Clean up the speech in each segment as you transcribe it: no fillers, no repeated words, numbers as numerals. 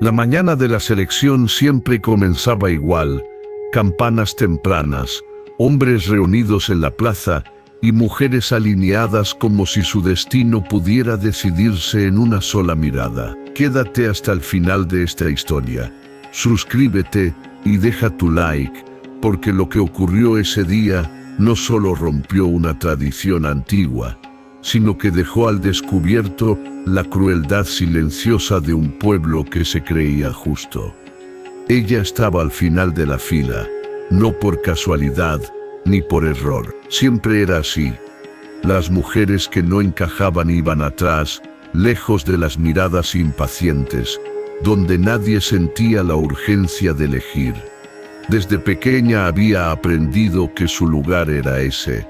La mañana de la selección siempre comenzaba igual, campanas tempranas, hombres reunidos en la plaza y mujeres alineadas como si su destino pudiera decidirse en una sola mirada. Quédate hasta el final de esta historia. Suscríbete y deja tu like, porque lo que ocurrió ese día no solo rompió una tradición antigua, sino que dejó al descubierto la crueldad silenciosa de un pueblo que se creía justo. Ella estaba al final de la fila, no por casualidad ni por error. Siempre era así. Las mujeres que no encajaban iban atrás, lejos de las miradas impacientes, donde nadie sentía la urgencia de elegir. Desde pequeña había aprendido que su lugar era ese,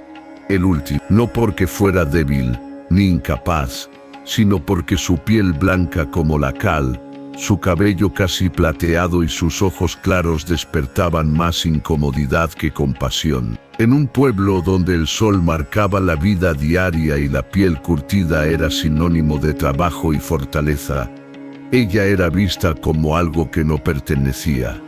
el último, no porque fuera débil ni incapaz, sino porque su piel blanca como la cal, su cabello casi plateado y sus ojos claros despertaban más incomodidad que compasión. En un pueblo donde el sol marcaba la vida diaria y la piel curtida era sinónimo de trabajo y fortaleza, ella era vista como algo que no pertenecía.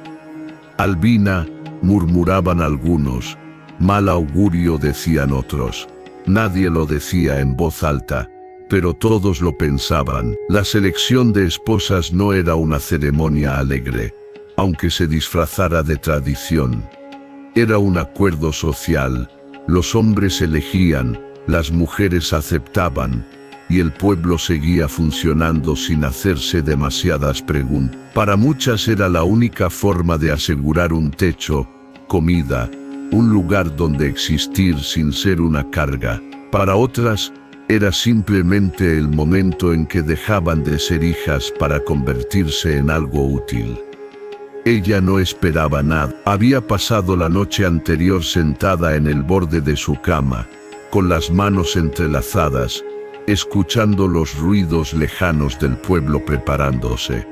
Albina, murmuraban algunos, mal augurio decían otros. Nadie lo decía en voz alta, pero todos lo pensaban. La selección de esposas no era una ceremonia alegre, aunque se disfrazara de tradición. Era un acuerdo social. Los hombres elegían, las mujeres aceptaban, y el pueblo seguía funcionando sin hacerse demasiadas preguntas. Para muchas era la única forma de asegurar un techo, comida, un lugar donde existir sin ser una carga. Para otras, era simplemente el momento en que dejaban de ser hijas para convertirse en algo útil. Ella no esperaba nada. Había pasado la noche anterior sentada en el borde de su cama, con las manos entrelazadas, escuchando los ruidos lejanos del pueblo preparándose.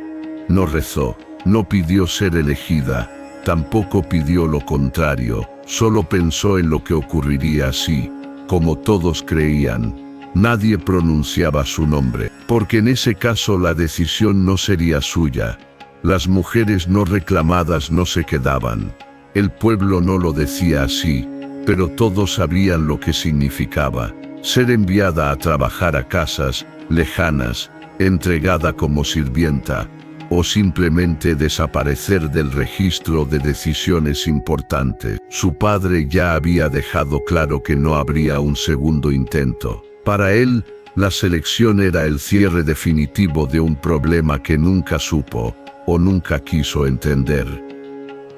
No rezó, no pidió ser elegida, tampoco pidió lo contrario, solo pensó en lo que ocurriría si, como todos creían, nadie pronunciaba su nombre, porque en ese caso la decisión no sería suya. Las mujeres no reclamadas no se quedaban. El pueblo no lo decía así, pero todos sabían lo que significaba. Ser enviada a trabajar a casas lejanas, entregada como sirvienta, o simplemente desaparecer del registro de decisiones importantes. Su padre ya había dejado claro que no habría un segundo intento. Para él, la selección era el cierre definitivo de un problema que nunca supo o nunca quiso entender.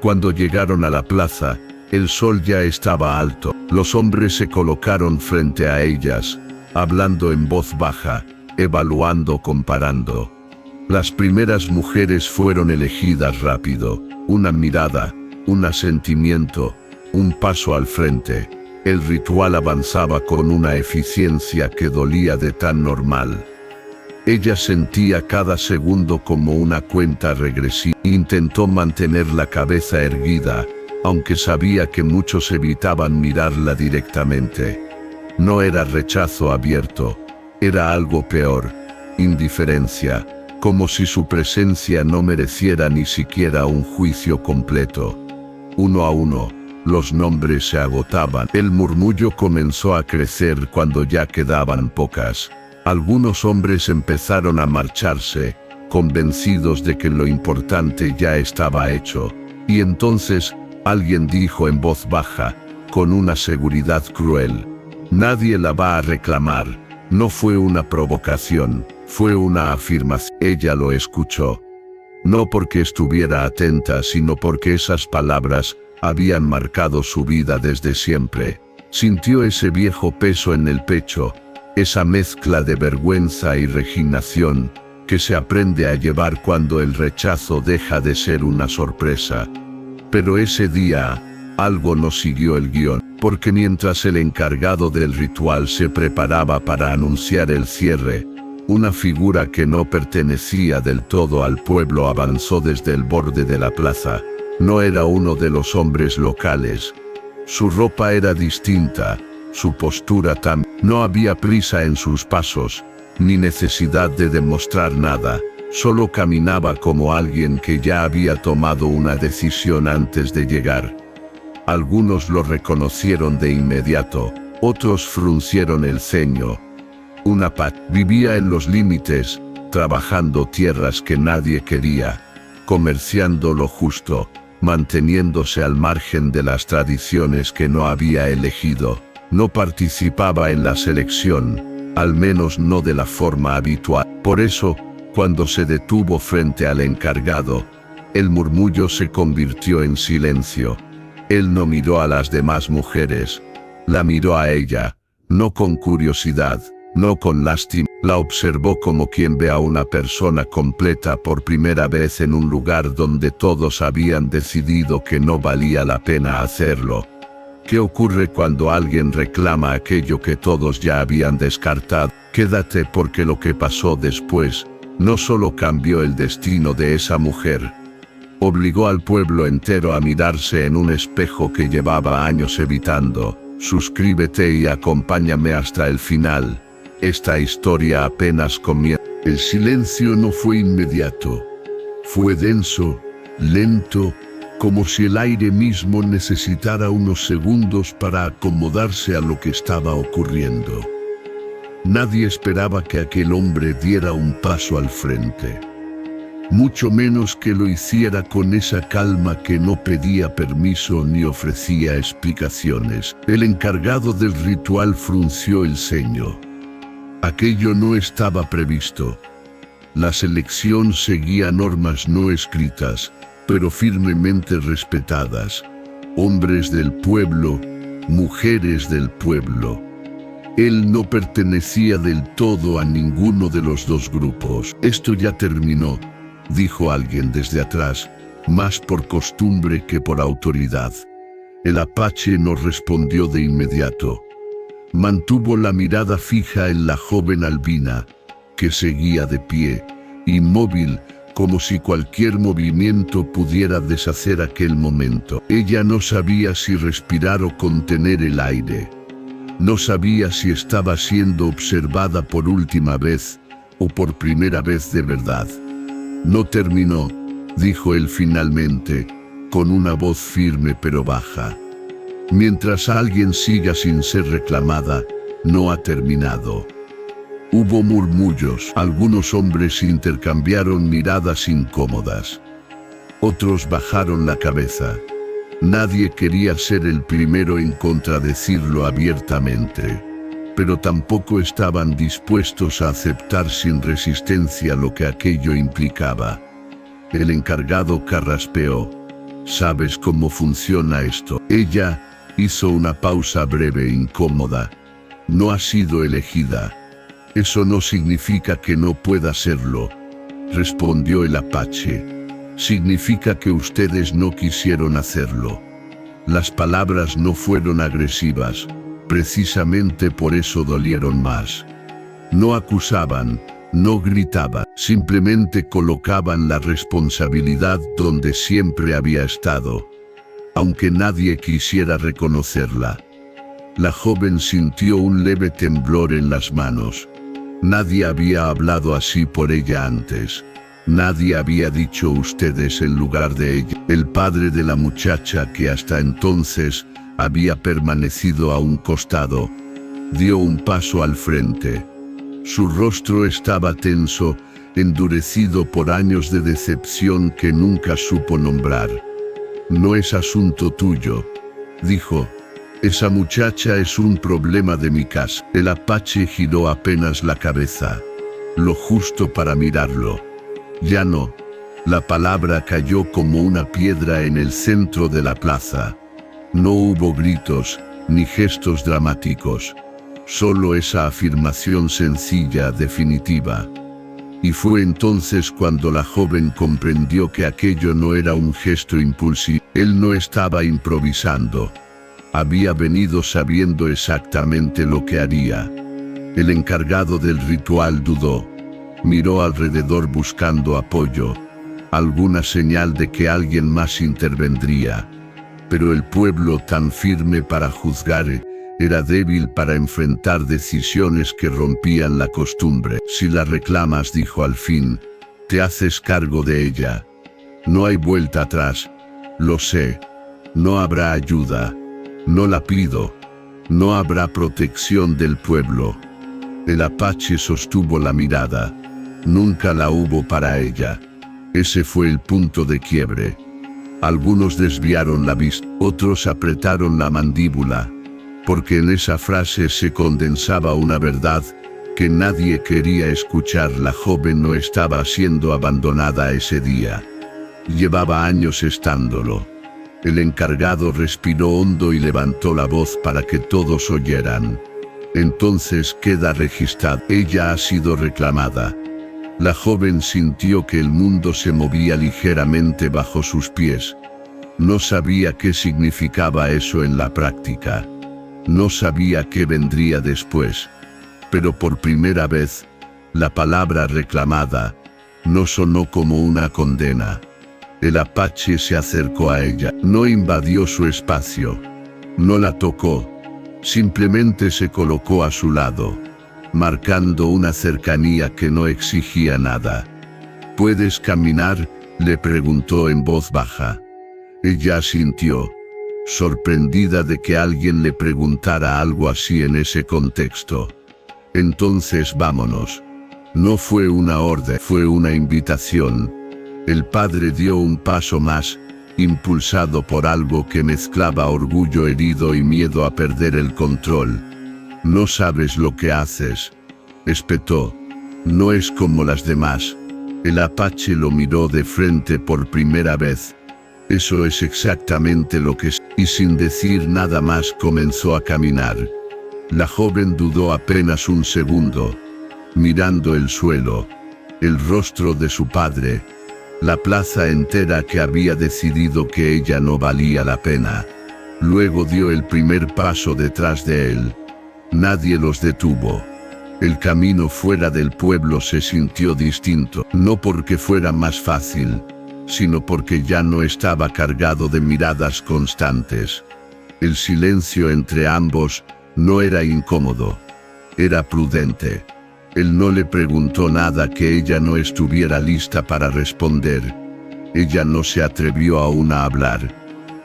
Cuando llegaron a la plaza, el sol ya estaba alto. Los hombres se colocaron frente a ellas, hablando en voz baja, evaluando, comparando. Las primeras mujeres fueron elegidas rápido, una mirada, un asentimiento, un paso al frente. El ritual avanzaba con una eficiencia que dolía de tan normal. Ella sentía cada segundo como una cuenta regresiva. Intentó mantener la cabeza erguida, aunque sabía que muchos evitaban mirarla directamente. No era rechazo abierto, era algo peor, indiferencia, como si su presencia no mereciera ni siquiera un juicio completo. Uno a uno, los nombres se agotaban. El murmullo comenzó a crecer cuando ya quedaban pocas. Algunos hombres empezaron a marcharse, convencidos de que lo importante ya estaba hecho. Y entonces, alguien dijo en voz baja, con una seguridad cruel: nadie la va a reclamar. No fue una provocación, fue una afirmación. Ella lo escuchó. No porque estuviera atenta, sino porque esas palabras habían marcado su vida desde siempre. Sintió ese viejo peso en el pecho, esa mezcla de vergüenza y resignación que se aprende a llevar cuando el rechazo deja de ser una sorpresa. Pero ese día, algo no siguió el guión, porque mientras el encargado del ritual se preparaba para anunciar el cierre, una figura que no pertenecía del todo al pueblo avanzó desde el borde de la plaza. No era uno de los hombres locales. Su ropa era distinta, su postura también. No había prisa en sus pasos, ni necesidad de demostrar nada. Solo caminaba como alguien que ya había tomado una decisión antes de llegar. Algunos lo reconocieron de inmediato, otros fruncieron el ceño. Un apache vivía en los límites, trabajando tierras que nadie quería, comerciando lo justo, manteniéndose al margen de las tradiciones que no había elegido. No participaba en la selección, al menos no de la forma habitual. Por eso, cuando se detuvo frente al encargado, el murmullo se convirtió en silencio. Él no miró a las demás mujeres, la miró a ella, no con curiosidad, no con lástima, la observó como quien ve a una persona completa por primera vez en un lugar donde todos habían decidido que no valía la pena hacerlo. ¿Qué ocurre cuando alguien reclama aquello que todos ya habían descartado? Quédate, porque lo que pasó después no solo cambió el destino de esa mujer, obligó al pueblo entero a mirarse en un espejo que llevaba años evitando. Suscríbete y acompáñame hasta el final. Esta historia apenas comienza. El silencio no fue inmediato. Fue denso, lento, como si el aire mismo necesitara unos segundos para acomodarse a lo que estaba ocurriendo. Nadie esperaba que aquel hombre diera un paso al frente. Mucho menos que lo hiciera con esa calma que no pedía permiso ni ofrecía explicaciones. El encargado del ritual frunció el ceño. Aquello no estaba previsto. La selección seguía normas no escritas, pero firmemente respetadas. Hombres del pueblo, mujeres del pueblo. Él no pertenecía del todo a ninguno de los dos grupos. Esto ya terminó, dijo alguien desde atrás, más por costumbre que por autoridad. El apache no respondió de inmediato. Mantuvo la mirada fija en la joven albina, que seguía de pie, inmóvil, como si cualquier movimiento pudiera deshacer aquel momento. Ella no sabía si respirar o contener el aire. No sabía si estaba siendo observada por última vez, o por primera vez de verdad. No terminó, dijo él finalmente, con una voz firme pero baja. Mientras alguien siga sin ser reclamada, no ha terminado. Hubo murmullos, algunos hombres intercambiaron miradas incómodas. Otros bajaron la cabeza. Nadie quería ser el primero en contradecirlo abiertamente, pero tampoco estaban dispuestos a aceptar sin resistencia lo que aquello implicaba. El encargado carraspeó. ¿Sabes cómo funciona esto? Ella hizo una pausa breve e incómoda. No ha sido elegida. Eso no significa que no pueda serlo, respondió el apache. Significa que ustedes no quisieron hacerlo. Las palabras no fueron agresivas, precisamente por eso dolieron más. No acusaban, no gritaban, simplemente colocaban la responsabilidad donde siempre había estado, aunque nadie quisiera reconocerla. La joven sintió un leve temblor en las manos. Nadie había hablado así por ella antes. Nadie había dicho ustedes en lugar de ella. El padre de la muchacha, que hasta entonces había permanecido a un costado, dio un paso al frente. Su rostro estaba tenso, endurecido por años de decepción que nunca supo nombrar. No es asunto tuyo, dijo. Esa muchacha es un problema de mi casa. El apache giró apenas la cabeza, lo justo para mirarlo. Ya no. La palabra cayó como una piedra en el centro de la plaza. No hubo gritos, ni gestos dramáticos. Solo esa afirmación sencilla, definitiva. Y fue entonces cuando la joven comprendió que aquello no era un gesto impulsivo. Él no estaba improvisando. Había venido sabiendo exactamente lo que haría. El encargado del ritual dudó. Miró alrededor buscando apoyo, alguna señal de que alguien más intervendría. Pero el pueblo, tan firme para juzgar, era débil para enfrentar decisiones que rompían la costumbre. Si la reclamas, dijo al fin, Te haces cargo de ella. No hay vuelta atrás. Lo sé. No habrá ayuda. No la pido. No habrá protección del pueblo. El apache sostuvo la mirada. Nunca la hubo para ella. Ese fue el punto de quiebre. Algunos desviaron la vista, otros apretaron la mandíbula, porque en esa frase se condensaba una verdad que nadie quería escuchar. La joven no estaba siendo abandonada ese día. Llevaba años estándolo. El encargado respiró hondo y levantó la voz para que todos oyeran. Entonces queda registrado. Ella ha sido reclamada. La joven sintió que el mundo se movía ligeramente bajo sus pies. No sabía qué significaba eso en la práctica. No sabía qué vendría después. Pero por primera vez, la palabra reclamada no sonó como una condena. El apache se acercó a ella. No invadió su espacio. No la tocó. Simplemente se colocó a su lado, marcando una cercanía que no exigía nada. ¿Puedes caminar?, le preguntó en voz baja. Ella asintió, sorprendida de que alguien le preguntara algo así en ese contexto. Entonces vámonos. No fue una orden, fue una invitación. El padre dio un paso más, impulsado por algo que mezclaba orgullo herido y miedo a perder el control. No sabes lo que haces, espetó. No es como las demás. El apache lo miró de frente por primera vez. Eso es exactamente lo que es. Y sin decir nada más comenzó a caminar. La joven dudó apenas un segundo, mirando el suelo, el rostro de su padre, la plaza entera que había decidido que ella no valía la pena. Luego dio el primer paso detrás de él. Nadie los detuvo. El camino fuera del pueblo se sintió distinto, no porque fuera más fácil, sino porque ya no estaba cargado de miradas constantes. El silencio entre ambos no era incómodo, era prudente. Él no le preguntó nada que ella no estuviera lista para responder. Ella no se atrevió aún a hablar.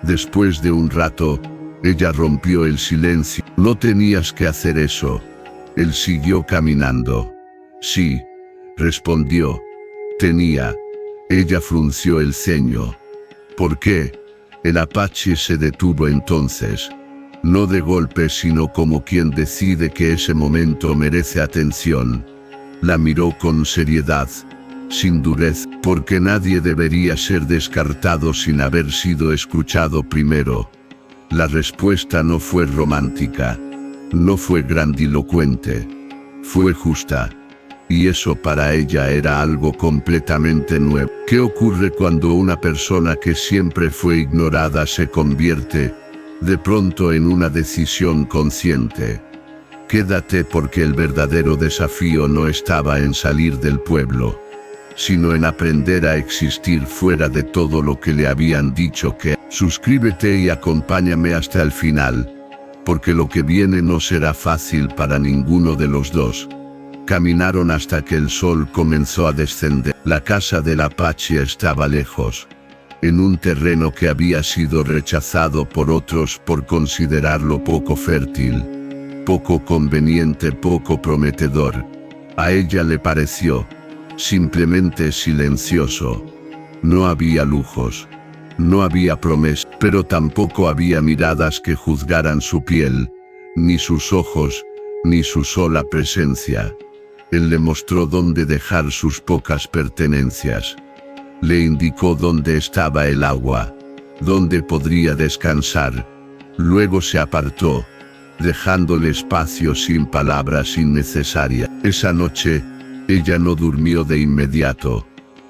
Después de un rato, ella rompió el silencio. No tenías que hacer eso. Él siguió caminando. Sí, respondió. Tenía. Ella frunció el ceño. ¿Por qué? El apache se detuvo entonces. No de golpe, sino como quien decide que ese momento merece atención. La miró con seriedad, sin dureza, porque nadie debería ser descartado sin haber sido escuchado primero. La respuesta no fue romántica, no fue grandilocuente, fue justa. Y eso para ella era algo completamente nuevo. ¿Qué ocurre cuando una persona que siempre fue ignorada se convierte de pronto en una decisión consciente? Quédate, porque el verdadero desafío no estaba en salir del pueblo, sino en aprender a existir fuera de todo lo que le habían dicho que. Suscríbete y acompáñame hasta el final, porque lo que viene no será fácil para ninguno de los dos. Caminaron hasta que el sol comenzó a descender. La casa del apache estaba lejos, en un terreno que había sido rechazado por otros por considerarlo poco fértil, poco conveniente, poco prometedor. A ella le pareció simplemente silencioso. No había lujos, no había promesas, pero tampoco había miradas que juzgaran su piel, ni sus ojos, ni su sola presencia. Él le mostró dónde dejar sus pocas pertenencias. Le indicó dónde estaba el agua, dónde podría descansar. Luego se apartó, dejándole espacio sin palabras innecesarias. Esa noche, ella no durmió de inmediato.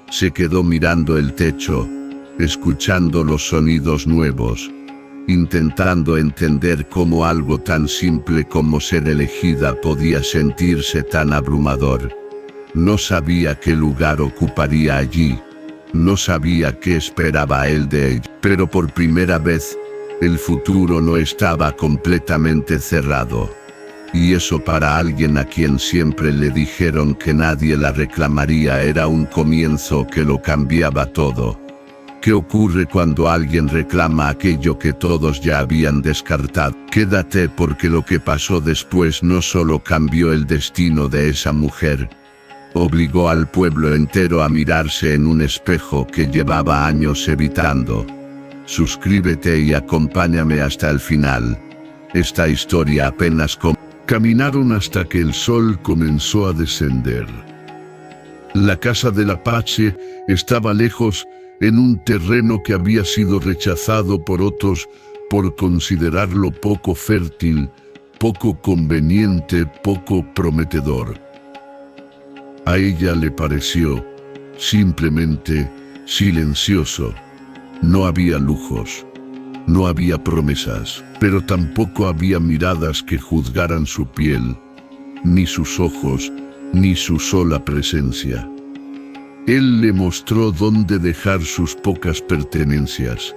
Se quedó mirando el techo, escuchando los sonidos nuevos, intentando entender cómo algo tan simple como ser elegida podía sentirse tan abrumador. No sabía qué lugar ocuparía allí, no sabía qué esperaba él de ella, pero por primera vez, el futuro no estaba completamente cerrado. Y eso para alguien a quien siempre le dijeron que nadie la reclamaría era un comienzo que lo cambiaba todo. ¿Qué ocurre cuando alguien reclama aquello que todos ya habían descartado? Quédate, porque lo que pasó después no solo cambió el destino de esa mujer, obligó al pueblo entero a mirarse en un espejo que llevaba años evitando. Suscríbete y acompáñame hasta el final. Esta historia apenas caminaron hasta que el sol comenzó a descender. La casa del Apache estaba lejos, en un terreno que había sido rechazado por otros por considerarlo poco fértil, poco conveniente, poco prometedor. A ella le pareció simplemente silencioso. No había lujos, no había promesas, pero tampoco había miradas que juzgaran su piel, ni sus ojos, ni su sola presencia. Él le mostró dónde dejar sus pocas pertenencias.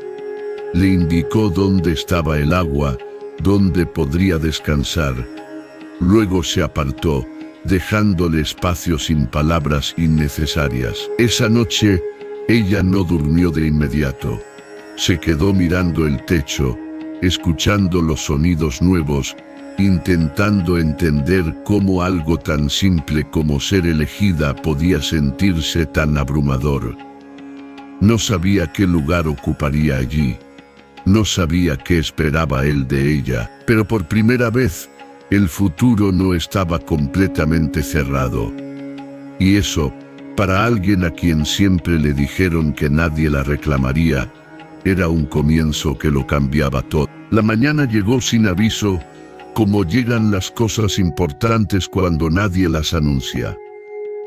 Le indicó dónde estaba el agua, dónde podría descansar. Luego se apartó, dejándole espacio sin palabras innecesarias. Esa noche, ella no durmió de inmediato. Se quedó mirando el techo, escuchando los sonidos nuevos, intentando entender cómo algo tan simple como ser elegida podía sentirse tan abrumador. No sabía qué lugar ocuparía allí. No sabía qué esperaba él de ella, pero por primera vez, el futuro no estaba completamente cerrado. Y eso, para alguien a quien siempre le dijeron que nadie la reclamaría, era un comienzo que lo cambiaba todo. La mañana llegó sin aviso, como llegan las cosas importantes cuando nadie las anuncia.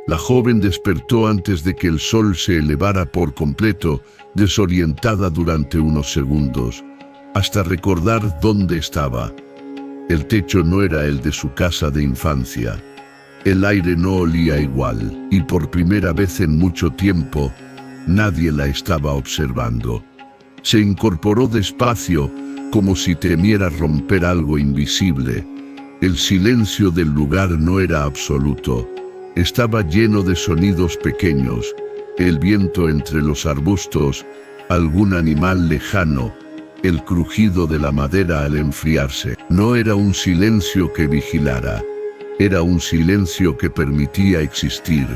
La joven despertó antes de que el sol se elevara por completo, desorientada durante unos segundos, hasta recordar dónde estaba. El techo no era el de su casa de infancia. El aire no olía igual, y por primera vez en mucho tiempo, nadie la estaba observando. Se incorporó despacio, como si temiera romper algo invisible. El silencio del lugar no era absoluto. Estaba lleno de sonidos pequeños, el viento entre los arbustos, algún animal lejano, el crujido de la madera al enfriarse. No era un silencio que vigilara, era un silencio que permitía existir.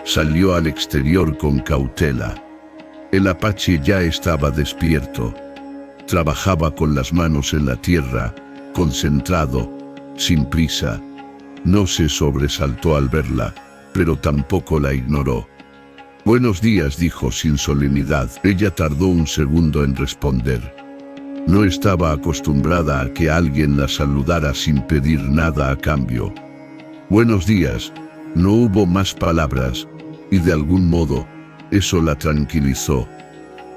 Salió al exterior con cautela. El Apache ya estaba despierto. Trabajaba con las manos en la tierra, concentrado, sin prisa. No se sobresaltó al verla, pero tampoco la ignoró. «Buenos días», dijo sin solemnidad. Ella tardó un segundo en responder. No estaba acostumbrada a que alguien la saludara sin pedir nada a cambio. «Buenos días». No hubo más palabras, y de algún modo, eso la tranquilizó.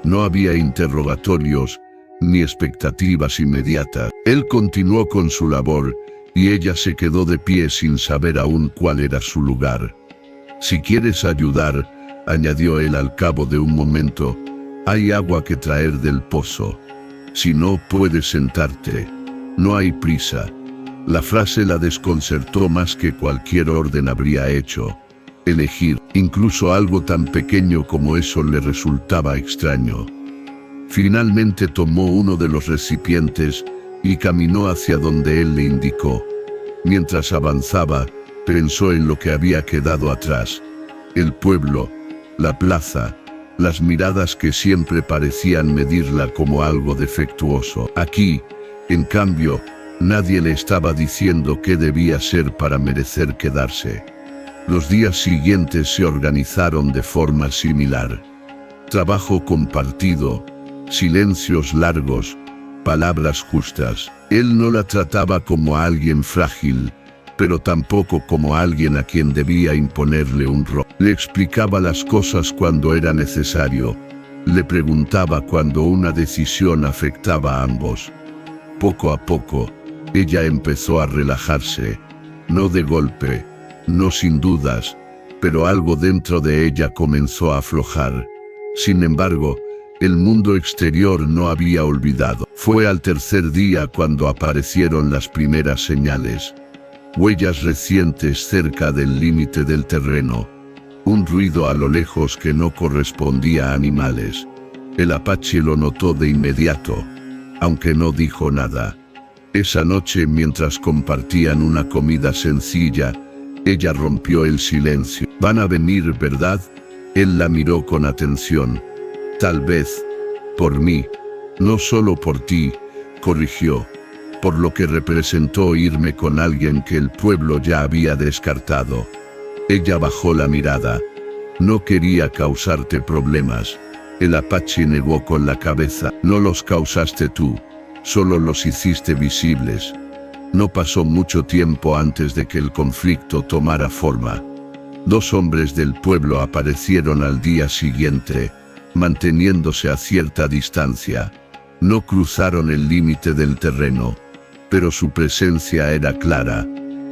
No había interrogatorios, ni expectativas inmediatas. Él continuó con su labor, y ella se quedó de pie sin saber aún cuál era su lugar. «Si quieres ayudar», añadió él al cabo de un momento, «hay agua que traer del pozo. Si no, puedes sentarte. No hay prisa». La frase la desconcertó más que cualquier orden habría hecho. Elegir, incluso algo tan pequeño como eso, le resultaba extraño. Finalmente tomó uno de los recipientes y caminó hacia donde él le indicó. Mientras avanzaba, pensó en lo que había quedado atrás. El pueblo, la plaza, las miradas que siempre parecían medirla como algo defectuoso. Aquí, en cambio, nadie le estaba diciendo qué debía ser para merecer quedarse. Los días siguientes se organizaron de forma similar. Trabajo compartido, silencios largos, palabras justas. Él no la trataba como a alguien frágil, pero tampoco como a alguien a quien debía imponerle un rol. Le explicaba las cosas cuando era necesario. Le preguntaba cuando una decisión afectaba a ambos. Poco a poco, ella empezó a relajarse, no de golpe, no sin dudas, pero algo dentro de ella comenzó a aflojar. Sin embargo, el mundo exterior no había olvidado. Fue al tercer día cuando aparecieron las primeras señales. Huellas recientes cerca del límite del terreno. Un ruido a lo lejos que no correspondía a animales. El apache lo notó de inmediato, aunque no dijo nada. Esa noche, mientras compartían una comida sencilla, ella rompió el silencio. «Van a venir, ¿verdad?». Él la miró con atención. «Tal vez, por mí, no solo por ti», corrigió, «por lo que representó irme con alguien que el pueblo ya había descartado». Ella bajó la mirada. «No quería causarte problemas». El apache negó con la cabeza. «No los causaste tú, solo los hiciste visibles». No pasó mucho tiempo antes de que el conflicto tomara forma. 2 hombres del pueblo aparecieron al día siguiente, manteniéndose a cierta distancia. No cruzaron el límite del terreno, pero su presencia era clara.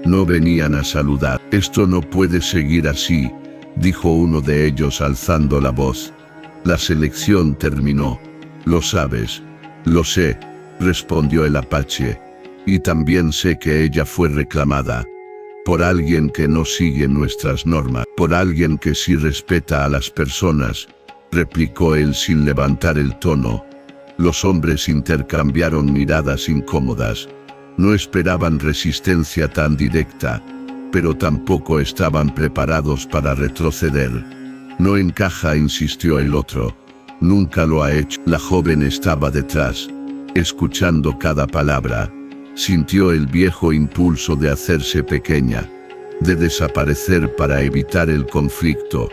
No venían a saludar. «Esto no puede seguir así», dijo uno de ellos alzando la voz. «La selección terminó». «Lo sabes». «Lo sé», respondió el apache. «Y también sé que ella fue reclamada. Por alguien que no sigue nuestras normas. Por alguien que sí respeta a las personas», replicó él sin levantar el tono. Los hombres intercambiaron miradas incómodas. No esperaban resistencia tan directa, pero tampoco estaban preparados para retroceder. «No encaja», insistió el otro. «Nunca lo ha hecho». La joven estaba detrás, escuchando cada palabra. Sintió el viejo impulso de hacerse pequeña, de desaparecer para evitar el conflicto.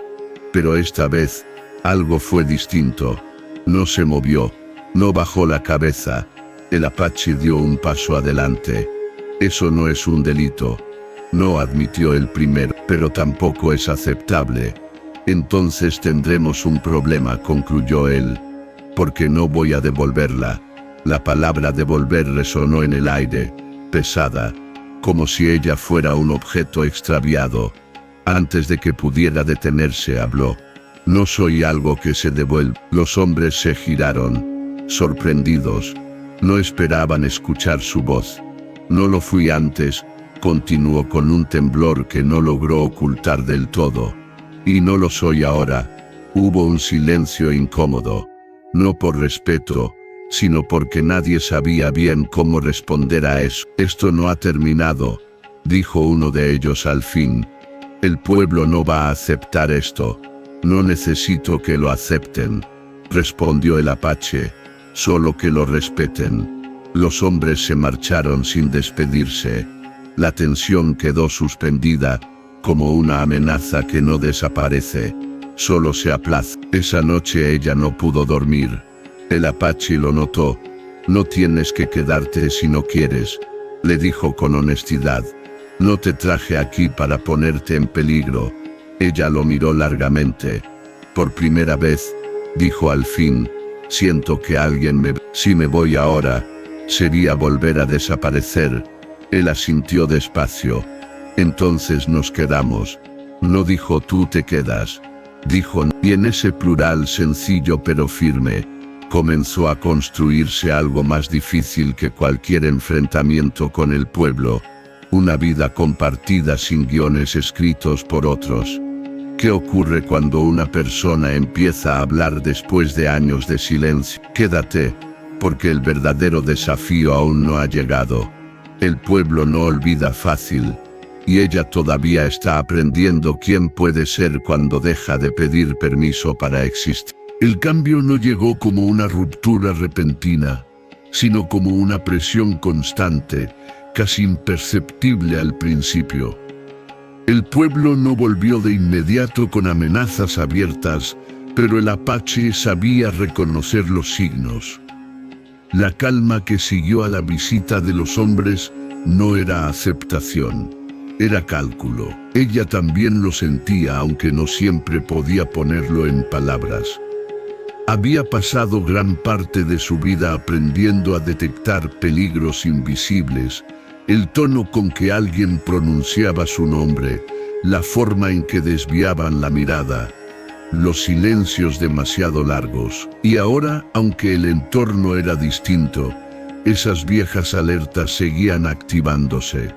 Pero esta vez, algo fue distinto. No se movió, no bajó la cabeza. El apache dio un paso adelante. «Eso no es un delito», no admitió el primero, «pero tampoco es aceptable». «Entonces tendremos un problema», concluyó él, «porque no voy a devolverla». La palabra devolver resonó en el aire, pesada, como si ella fuera un objeto extraviado. Antes de que pudiera detenerse, habló. «No soy algo que se devuelve». Los hombres se giraron, sorprendidos. No esperaban escuchar su voz. «No lo fui antes», continuó con un temblor que no logró ocultar del todo. «Y no lo soy ahora». Hubo un silencio incómodo, no por respeto, sino porque nadie sabía bien cómo responder a eso. «Esto no ha terminado», dijo uno de ellos al fin. «El pueblo no va a aceptar esto». «No necesito que lo acepten», respondió el apache, «solo que lo respeten». Los hombres se marcharon sin despedirse. La tensión quedó suspendida, como una amenaza que no desaparece, solo se aplaza. Esa noche ella no pudo dormir. El apache lo notó. «No tienes que quedarte si no quieres», le dijo con honestidad. «No te traje aquí para ponerte en peligro». Ella lo miró largamente. «Por primera vez», dijo al fin, «siento que alguien me ve. Si me voy ahora, sería volver a desaparecer». Él asintió despacio. «Entonces nos quedamos». No dijo «tú te quedas», dijo «no». Y en ese plural sencillo pero firme, comenzó a construirse algo más difícil que cualquier enfrentamiento con el pueblo, una vida compartida sin guiones escritos por otros. ¿Qué ocurre cuando una persona empieza a hablar después de años de silencio? Quédate, porque el verdadero desafío aún no ha llegado. El pueblo no olvida fácil, y ella todavía está aprendiendo quién puede ser cuando deja de pedir permiso para existir. El cambio no llegó como una ruptura repentina, sino como una presión constante, casi imperceptible al principio. El pueblo no volvió de inmediato con amenazas abiertas, pero el apache sabía reconocer los signos. La calma que siguió a la visita de los hombres no era aceptación, era cálculo. Ella también lo sentía, aunque no siempre podía ponerlo en palabras. Había pasado gran parte de su vida aprendiendo a detectar peligros invisibles, el tono con que alguien pronunciaba su nombre, la forma en que desviaban la mirada, los silencios demasiado largos. Y ahora, aunque el entorno era distinto, esas viejas alertas seguían activándose.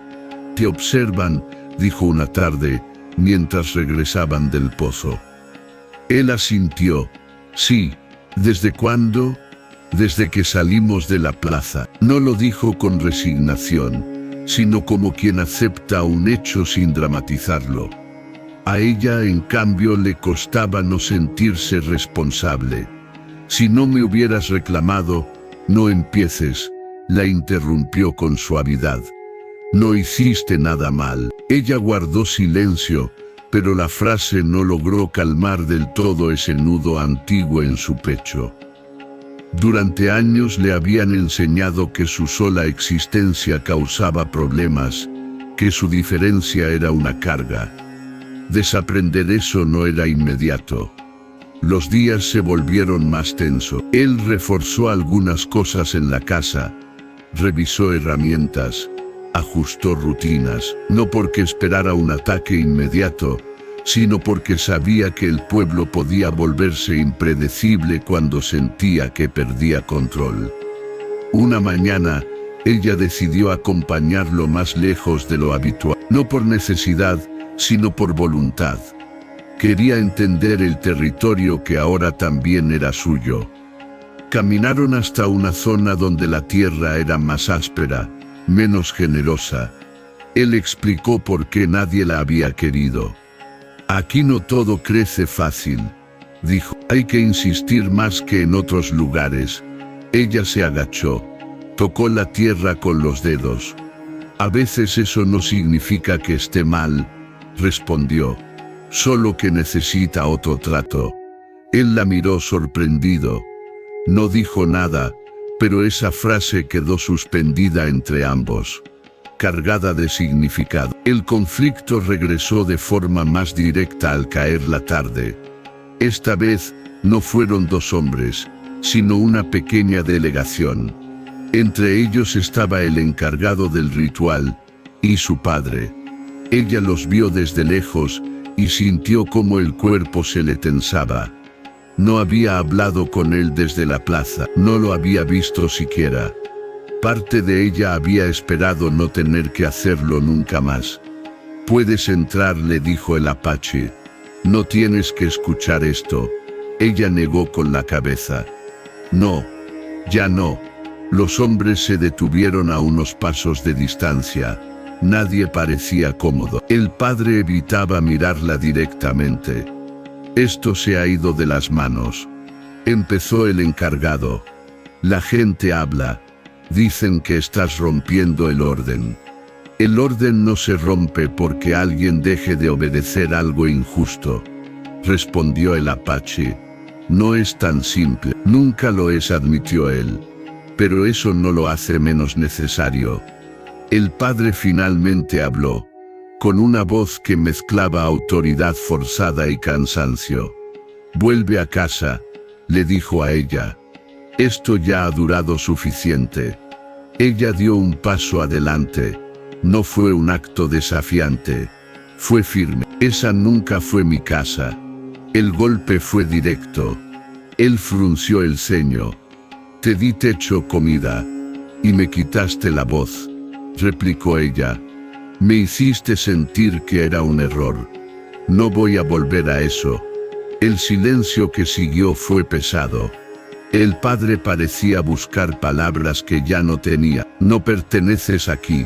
te observan, dijo una tarde, mientras regresaban del pozo. Él asintió. Sí. ¿Desde cuándo? Desde que salimos de la plaza. No lo dijo con resignación, sino como quien acepta un hecho sin dramatizarlo. A ella, en cambio, le costaba no sentirse responsable. Si no me hubieras reclamado, no empieces, la interrumpió con suavidad. No hiciste nada mal. Ella guardó silencio, pero la frase no logró calmar del todo ese nudo antiguo en su pecho. Durante años le habían enseñado que su sola existencia causaba problemas, que su diferencia era una carga. Desaprender eso no era inmediato. Los días se volvieron más tensos. Él reforzó algunas cosas en la casa, revisó herramientas, ajustó rutinas, no porque esperara un ataque inmediato, sino porque sabía que el pueblo podía volverse impredecible cuando sentía que perdía control. Una mañana, ella decidió acompañarlo más lejos de lo habitual, no por necesidad, sino por voluntad. Quería entender el territorio que ahora también era suyo. Caminaron hasta una zona donde la tierra era más áspera, menos generosa. Él explicó por qué nadie la había querido. Aquí no todo crece fácil, dijo. Hay que insistir más que en otros lugares. Ella se agachó, tocó la tierra con los dedos. A veces eso no significa que esté mal, respondió. Solo que necesita otro trato. Él la miró sorprendido. No dijo nada, pero esa frase quedó suspendida entre ambos, cargada de significado. El conflicto regresó de forma más directa al caer la tarde. Esta vez, no fueron dos hombres, sino una pequeña delegación. Entre ellos estaba el encargado del ritual, y su padre. Ella los vio desde lejos, y sintió cómo el cuerpo se le tensaba. No había hablado con él desde la plaza, no lo había visto siquiera. Parte de ella había esperado no tener que hacerlo nunca más. «Puedes entrar», le dijo el apache. «No tienes que escuchar esto». Ella negó con la cabeza. «No, ya no». Los hombres se detuvieron a unos pasos de distancia. Nadie parecía cómodo. El padre evitaba mirarla directamente. «Esto se ha ido de las manos», empezó el encargado. «La gente habla. Dicen que estás rompiendo el orden». «El orden no se rompe porque alguien deje de obedecer algo injusto», respondió el apache. «No es tan simple». «Nunca lo es», admitió él. «Pero eso no lo hace menos necesario». El padre finalmente habló, con una voz que mezclaba autoridad forzada y cansancio. «Vuelve a casa», le dijo a ella. «Esto ya ha durado suficiente». Ella dio un paso adelante. No fue un acto desafiante. Fue firme. «Esa nunca fue mi casa». El golpe fue directo. Él frunció el ceño. «Te di techo, comida, y me quitaste la voz», replicó ella. «Me hiciste sentir que era un error. No voy a volver a eso». El silencio que siguió fue pesado. El padre parecía buscar palabras que ya no tenía. «No perteneces aquí»,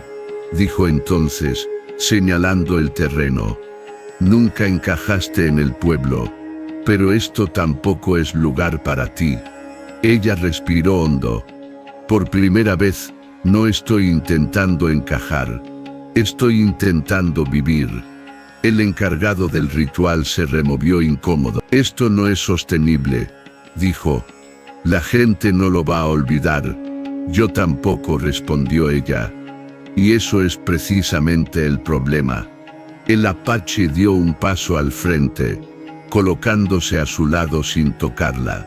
dijo entonces, señalando el terreno. «Nunca encajaste en el pueblo. Pero esto tampoco es lugar para ti». Ella respiró hondo. «Por primera vez, no estoy intentando encajar. Estoy intentando vivir». El encargado del ritual se removió incómodo. «Esto no es sostenible», dijo. «La gente no lo va a olvidar». «Yo tampoco», respondió ella. «Y eso es precisamente el problema». El apache dio un paso al frente, colocándose a su lado sin tocarla.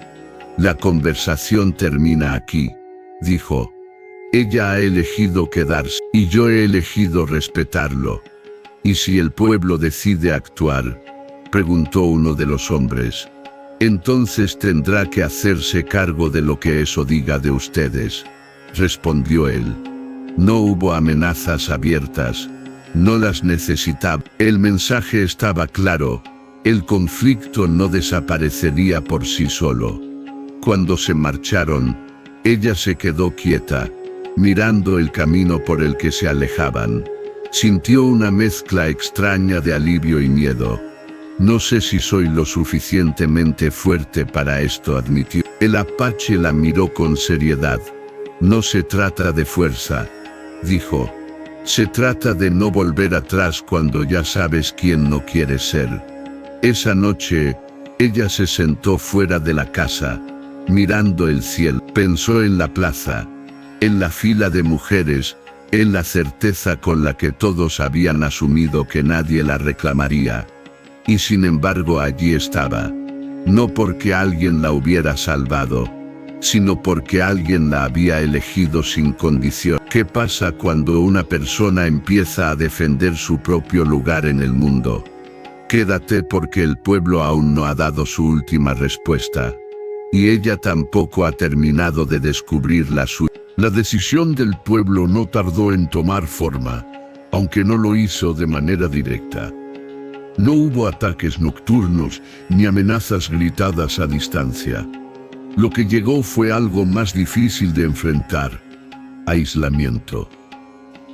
«La conversación termina aquí», dijo. «Ella ha elegido quedarse, y yo he elegido respetarlo». «¿Y si el pueblo decide actuar?», preguntó uno de los hombres. «Entonces tendrá que hacerse cargo de lo que eso diga de ustedes», respondió él. No hubo amenazas abiertas, No las necesitaba. El mensaje estaba claro. El conflicto no desaparecería por sí solo. Cuando se marcharon, ella se quedó quieta, mirando el camino por el que se alejaban. Sintió una mezcla extraña de alivio y miedo. No sé si soy lo suficientemente fuerte para esto, admitió. El apache la miró con seriedad. No se trata de fuerza, dijo. Se trata de no volver atrás cuando ya sabes quién no quieres ser. Esa noche, ella se sentó fuera de la casa, mirando el cielo. Pensó en la plaza, en la fila de mujeres, en la certeza con la que todos habían asumido que nadie la reclamaría. Y sin embargo allí estaba, no porque alguien la hubiera salvado, sino porque alguien la había elegido sin condición. ¿Qué pasa cuando una persona empieza a defender su propio lugar en el mundo? Quédate porque el pueblo aún no ha dado su última respuesta. Y ella tampoco ha terminado de descubrir la suya. La decisión del pueblo no tardó en tomar forma, aunque no lo hizo de manera directa. No hubo ataques nocturnos ni amenazas gritadas a distancia. Lo que llegó fue algo más difícil de enfrentar: aislamiento.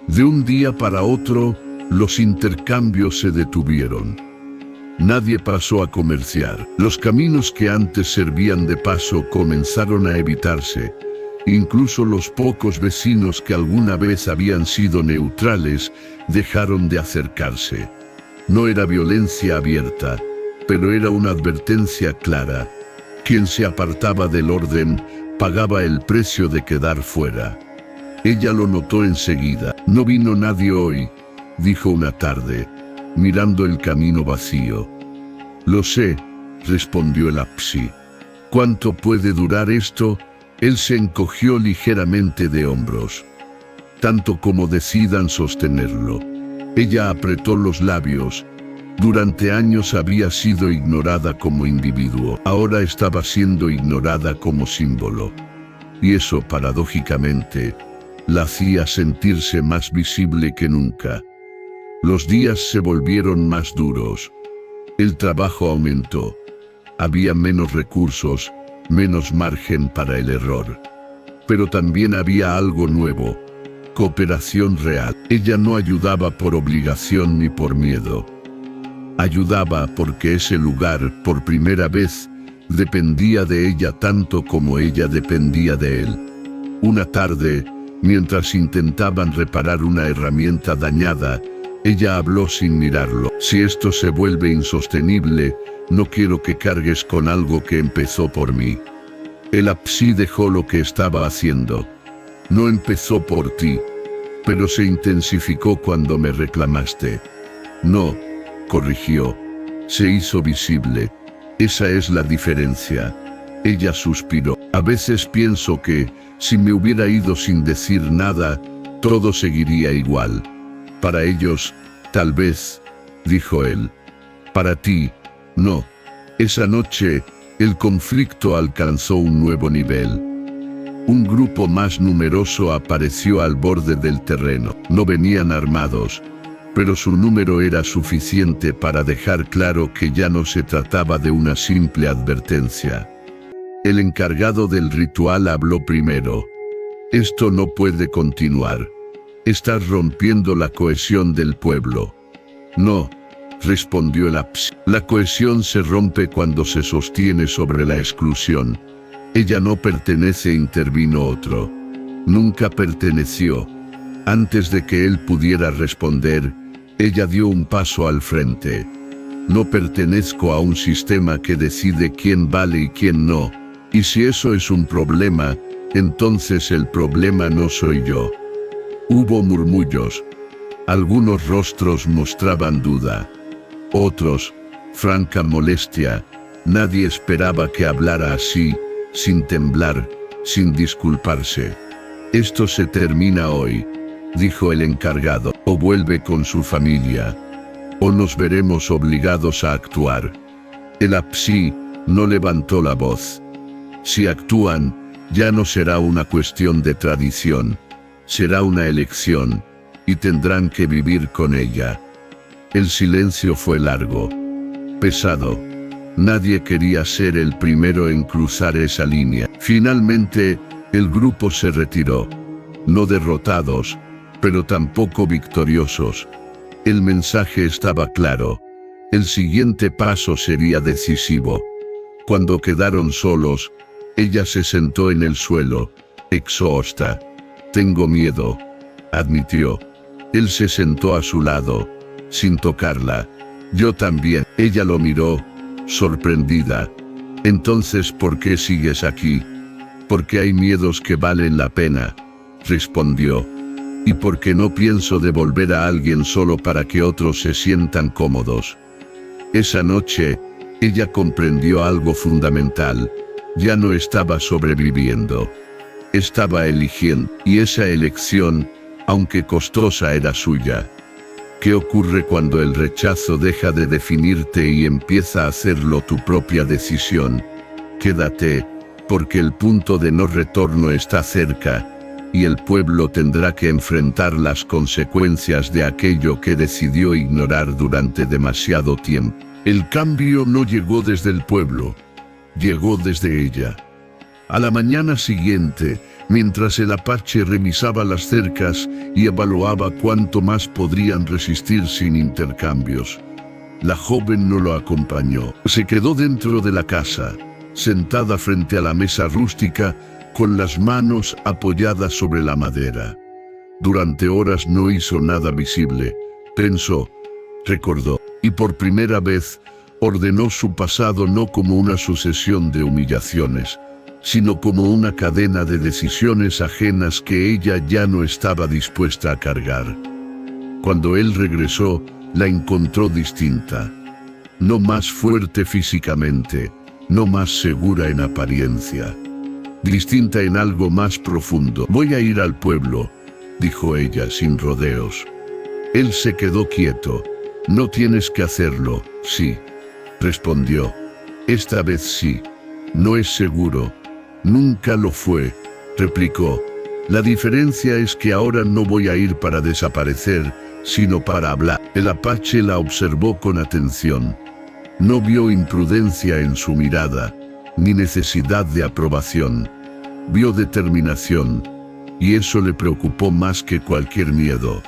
De un día para otro, los intercambios se detuvieron. Nadie pasó a comerciar. Los caminos que antes servían de paso comenzaron a evitarse. Incluso los pocos vecinos que alguna vez habían sido neutrales dejaron de acercarse. No era violencia abierta, pero era una advertencia clara. Quien se apartaba del orden pagaba el precio de quedar fuera. Ella lo notó enseguida. No vino nadie hoy, dijo una tarde, mirando el camino vacío. Lo sé, respondió el apsi. ¿Cuánto puede durar esto? Él se encogió ligeramente de hombros. Tanto como decidan sostenerlo. Ella apretó los labios. Durante años había sido ignorada como individuo. Ahora estaba siendo ignorada como símbolo. Y eso, paradójicamente, la hacía sentirse más visible que nunca. Los días se volvieron más duros. El trabajo aumentó. Había menos recursos, menos margen para el error. Pero también había algo nuevo: cooperación real. Ella no ayudaba por obligación ni por miedo. Ayudaba porque ese lugar, por primera vez, dependía de ella tanto como ella dependía de él. Una tarde, mientras intentaban reparar una herramienta dañada, ella habló sin mirarlo. Si esto se vuelve insostenible, no quiero que cargues con algo que empezó por mí. El apsi dejó lo que estaba haciendo. No empezó por ti, pero se intensificó cuando me reclamaste. No, corrigió. Se hizo visible. Esa es la diferencia. Ella suspiró. A veces pienso que, si me hubiera ido sin decir nada, todo seguiría igual. Para ellos, tal vez, dijo él. Para ti, no. Esa noche, el conflicto alcanzó un nuevo nivel. Un grupo más numeroso apareció al borde del terreno. No venían armados, pero su número era suficiente para dejar claro que ya no se trataba de una simple advertencia. El encargado del ritual habló primero. Esto no puede continuar. Estás rompiendo la cohesión del pueblo. No, respondió el apsi. La cohesión se rompe cuando se sostiene sobre la exclusión. Ella no pertenece, intervino otro. Nunca perteneció. Antes de que él pudiera responder, ella dio un paso al frente. No pertenezco a un sistema que decide quién vale y quién no. Y si eso es un problema, entonces el problema no soy yo. Hubo murmullos. Algunos rostros mostraban duda. Otros, franca molestia. Nadie esperaba que hablara así, sin temblar, sin disculparse. Esto se termina hoy, dijo el encargado. O vuelve con su familia, o nos veremos obligados a actuar. El apsi no levantó la voz. Si actúan, ya no será una cuestión de tradición. Será una elección. y tendrán que vivir con ella. El silencio fue largo, pesado. Nadie quería ser el primero en cruzar esa línea. Finalmente, el grupo se retiró. No derrotados, pero tampoco victoriosos. El mensaje estaba claro. El siguiente paso sería decisivo. Cuando quedaron solos, ella se sentó en el suelo, exhausta. «Tengo miedo», admitió. Él se sentó a su lado, sin tocarla. «Yo también». Ella lo miró, sorprendida. «Entonces, ¿por qué sigues aquí?» «Porque hay miedos que valen la pena», respondió. «Y porque no pienso devolver a alguien solo para que otros se sientan cómodos». Esa noche, ella comprendió algo fundamental. Ya no estaba sobreviviendo. Estaba eligiendo, y esa elección, aunque costosa, era suya. ¿Qué ocurre cuando el rechazo deja de definirte y empieza a hacerlo tu propia decisión? Quédate, porque el punto de no retorno está cerca, y el pueblo tendrá que enfrentar las consecuencias de aquello que decidió ignorar durante demasiado tiempo. El cambio no llegó desde el pueblo, llegó desde ella. A la mañana siguiente, mientras el apache revisaba las cercas y evaluaba cuánto más podrían resistir sin intercambios, la joven no lo acompañó. Se quedó dentro de la casa, sentada frente a la mesa rústica, con las manos apoyadas sobre la madera. Durante horas no hizo nada visible, pensó, recordó, y por primera vez ordenó su pasado no como una sucesión de humillaciones, sino como una cadena de decisiones ajenas que ella ya no estaba dispuesta a cargar. Cuando él regresó, la encontró distinta. No más fuerte físicamente, no más segura en apariencia. Distinta en algo más profundo. «Voy a ir al pueblo», dijo ella sin rodeos. Él se quedó quieto. «No tienes que hacerlo». «Sí», respondió. «Esta vez sí. No es seguro». «Nunca lo fue», replicó. «La diferencia es que ahora no voy a ir para desaparecer, sino para hablar». El apache la observó con atención. No vio imprudencia en su mirada, ni necesidad de aprobación. Vio determinación, y eso le preocupó más que cualquier miedo.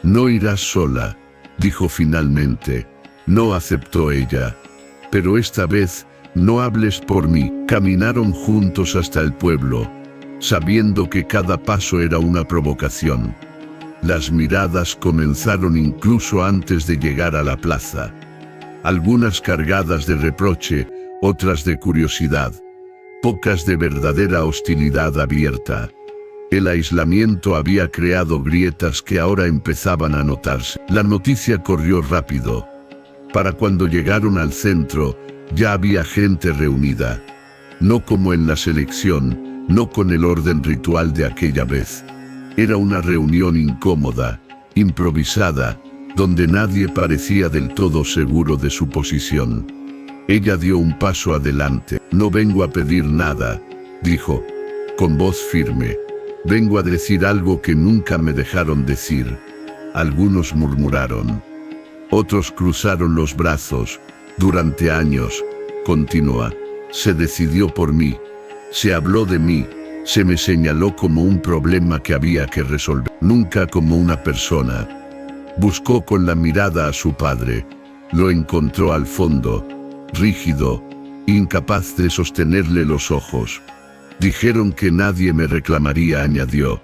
«No irás sola», dijo finalmente. No aceptó ella. «Pero esta vez, no hables por mí». Caminaron juntos hasta el pueblo, sabiendo que cada paso era una provocación. Las miradas comenzaron incluso antes de llegar a la plaza. Algunas cargadas de reproche, otras de curiosidad, pocas de verdadera hostilidad abierta. El aislamiento había creado grietas que ahora empezaban a notarse. La noticia corrió rápido. Para cuando llegaron al centro, ya había gente reunida. No como en la selección, no con el orden ritual de aquella vez. Era una reunión incómoda, improvisada, donde nadie parecía del todo seguro de su posición. Ella dio un paso adelante. «No vengo a pedir nada», dijo, con voz firme. «Vengo a decir algo que nunca me dejaron decir». Algunos murmuraron. Otros cruzaron los brazos. «Durante años», continúa, «se decidió por mí. Se habló de mí. Se me señaló como un problema que había que resolver, nunca como una persona». Buscó con la mirada a su padre. Lo encontró al fondo, rígido, incapaz de sostenerle los ojos. «Dijeron que nadie me reclamaría», añadió.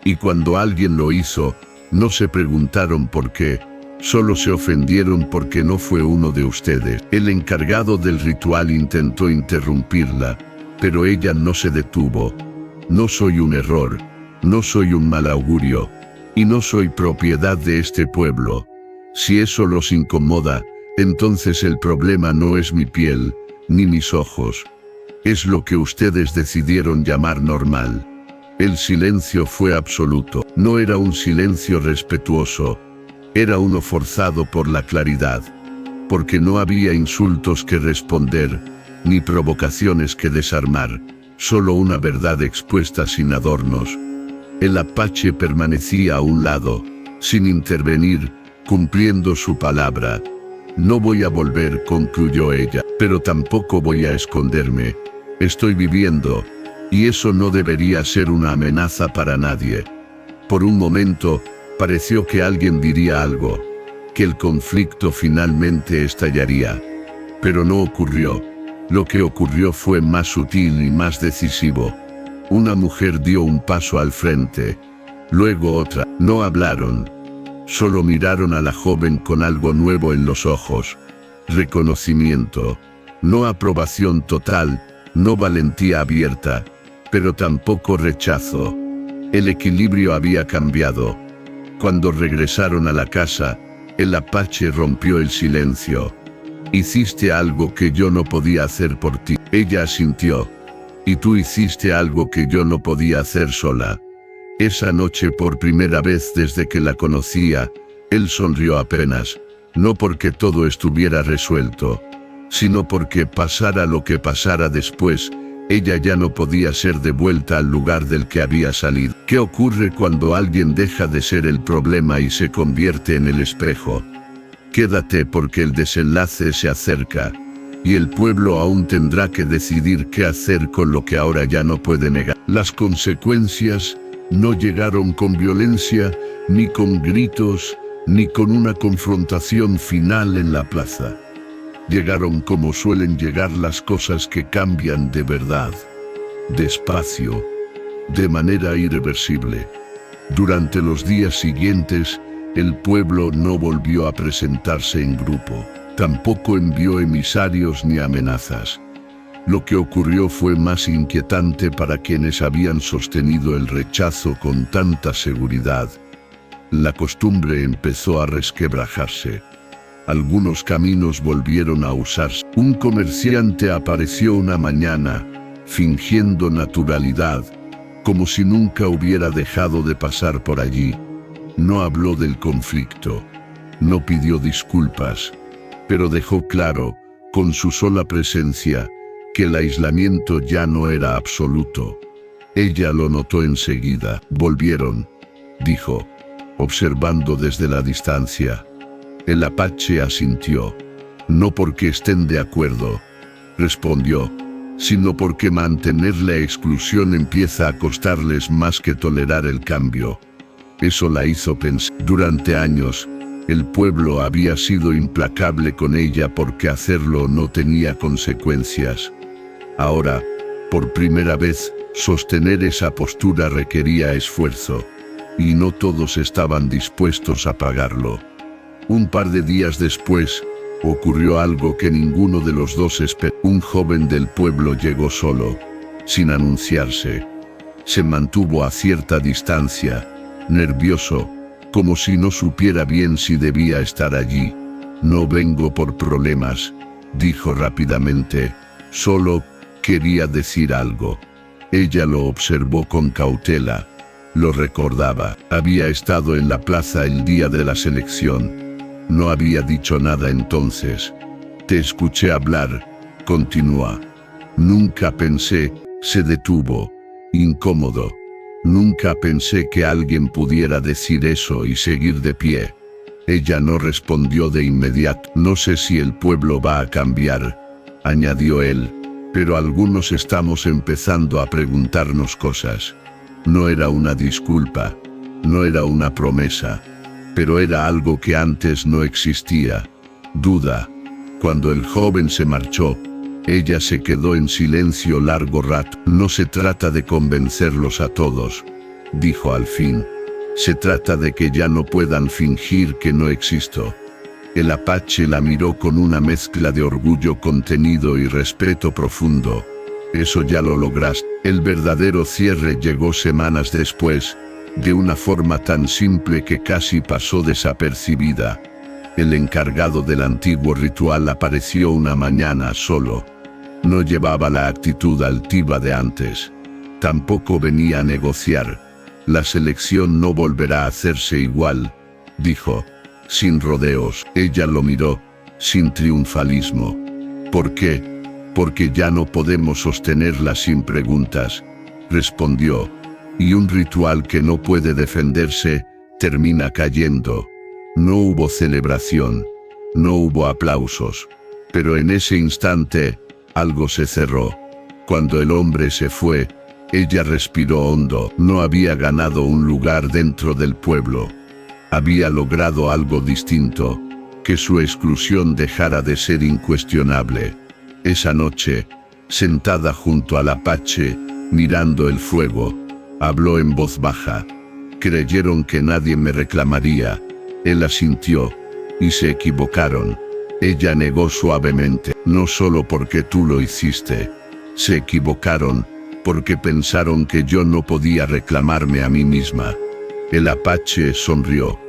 «Y cuando alguien lo hizo, no se preguntaron por qué, solo se ofendieron porque no fue uno de ustedes». El encargado del ritual intentó interrumpirla, pero ella no se detuvo. «No soy un error, no soy un mal augurio, y no soy propiedad de este pueblo. Si eso los incomoda, entonces el problema no es mi piel, ni mis ojos. Es lo que ustedes decidieron llamar normal». El silencio fue absoluto. No era un silencio respetuoso, era uno forzado por la claridad, porque no había insultos que responder, ni provocaciones que desarmar, solo una verdad expuesta sin adornos. El apache permanecía a un lado, sin intervenir, cumpliendo su palabra. No voy a volver, concluyó ella, pero tampoco voy a esconderme. Estoy viviendo, y eso no debería ser una amenaza para nadie. Por un momento, pareció que alguien diría algo, que el conflicto finalmente estallaría. Pero no ocurrió. Lo que ocurrió fue más sutil y más decisivo. Una mujer dio un paso al frente, luego otra. No hablaron. Solo miraron a la joven con algo nuevo en los ojos. Reconocimiento. No aprobación total, no valentía abierta, pero tampoco rechazo. El equilibrio había cambiado. Cuando regresaron a la casa, el apache rompió el silencio. Hiciste algo que yo no podía hacer por ti. Ella asintió. Y tú hiciste algo que yo no podía hacer sola. Esa noche, por primera vez desde que la conocía, él sonrió apenas, no porque todo estuviera resuelto, sino porque pasara lo que pasara después, ella ya no podía ser devuelta al lugar del que había salido. ¿Qué ocurre cuando alguien deja de ser el problema y se convierte en el espejo? Quédate porque el desenlace se acerca, y el pueblo aún tendrá que decidir qué hacer con lo que ahora ya no puede negar. Las consecuencias no llegaron con violencia, ni con gritos, ni con una confrontación final en la plaza. Llegaron como suelen llegar las cosas que cambian de verdad, despacio, de manera irreversible. Durante los días siguientes, el pueblo no volvió a presentarse en grupo, tampoco envió emisarios ni amenazas. Lo que ocurrió fue más inquietante para quienes habían sostenido el rechazo con tanta seguridad. La costumbre empezó a resquebrajarse. Algunos caminos volvieron a usarse. Un comerciante apareció una mañana, fingiendo naturalidad, como si nunca hubiera dejado de pasar por allí. No habló del conflicto, no pidió disculpas, pero dejó claro, con su sola presencia, que el aislamiento ya no era absoluto. Ella lo notó enseguida. Volvieron, dijo, observando desde la distancia. El apache asintió. No porque estén de acuerdo, respondió, sino porque mantener la exclusión empieza a costarles más que tolerar el cambio. Eso la hizo pensar. Durante años, el pueblo había sido implacable con ella porque hacerlo no tenía consecuencias. Ahora, por primera vez, sostener esa postura requería esfuerzo, y no todos estaban dispuestos a pagarlo. Un par de días después, ocurrió algo que ninguno de los dos esperó. Un joven del pueblo llegó solo, sin anunciarse. Se mantuvo a cierta distancia, nervioso, como si no supiera bien si debía estar allí. No vengo por problemas, dijo rápidamente, solo quería decir algo. Ella lo observó con cautela. Lo recordaba. Había estado en la plaza el día de la selección. No había dicho nada entonces. Te escuché hablar, continúa. Nunca pensé, se detuvo, incómodo. Nunca pensé que alguien pudiera decir eso y seguir de pie. Ella no respondió de inmediato. No sé si el pueblo va a cambiar, añadió él, pero algunos estamos empezando a preguntarnos cosas. No era una disculpa, no era una promesa, pero era algo que antes no existía. Duda. Cuando el joven se marchó, ella se quedó en silencio largo rato. No se trata de convencerlos a todos, dijo al fin. Se trata de que ya no puedan fingir que no existo. El apache la miró con una mezcla de orgullo contenido y respeto profundo. Eso ya lo lograste. El verdadero cierre llegó semanas después, de una forma tan simple que casi pasó desapercibida. El encargado del antiguo ritual apareció una mañana solo. No llevaba la actitud altiva de antes. Tampoco venía a negociar. La selección no volverá a hacerse igual, dijo, sin rodeos. Ella lo miró, sin triunfalismo. ¿Por qué? Porque ya no podemos sostenerla sin preguntas, respondió. Y un ritual que no puede defenderse, termina cayendo. No hubo celebración, no hubo aplausos, pero en ese instante algo se cerró. Cuando el hombre se fue, ella respiró hondo. No había ganado un lugar dentro del pueblo. Había logrado algo distinto, que su exclusión dejara de ser incuestionable. Esa noche, sentada junto al apache, mirando el fuego, habló en voz baja. Creyeron que nadie me reclamaría. Él asintió, y se equivocaron. Ella negó suavemente. No solo porque tú lo hiciste. Se equivocaron, porque pensaron que yo no podía reclamarme a mí misma. El apache sonrió,